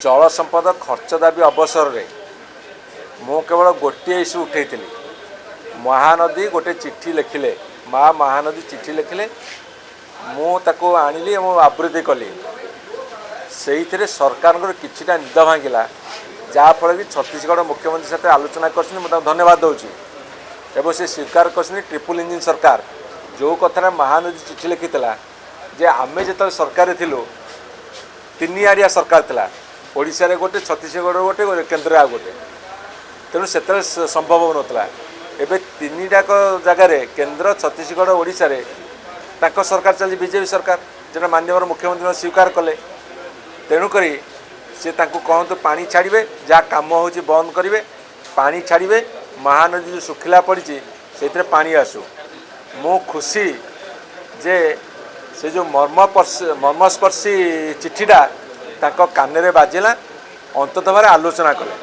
जल संपद खर्च दाबी अवसर में मु केवल गोटे इश्यू उठे महानदी गोटे चिट्ठी लिखिले महानदी चिट्ठी लिखिले मुझे आनिली आवृत्ति कली से सरकार किछिटा निद भांगिला जहाँफल कि छत्तीसगढ़ मुख्यमंत्री सहित आलोचना कर धन्यवाद दूसरी एवं से स्वीकार कर ट्रिपल इंजिन सरकार जो कथा महानदी चिट्ठी लिखी जे आमे जो सरकार थिलु तीन आड़िया सरकार थिला ओडिशा रे गोटे छत्तीसगढ़ गोटे केन्द्र आ गोटे तेणु से संभव होता एवं तीन टाक जगार केन्द्र छत्तीसगढ़ ओडिशा रे तांको सरकार चली बीजेपी सरकार जो माननीय मुख्यमंत्री स्वीकार कले तेणुक सी कहतु पानी छाड़े जहाँ कम हो बंद करेंगे पानी छाड़े महानदी जो सुखिला पड़ी से पानी आसू मु खुशी जे से जो मर्मस्पर्शी चिठीटा कान में बाजिला अंततः आलोचना कले।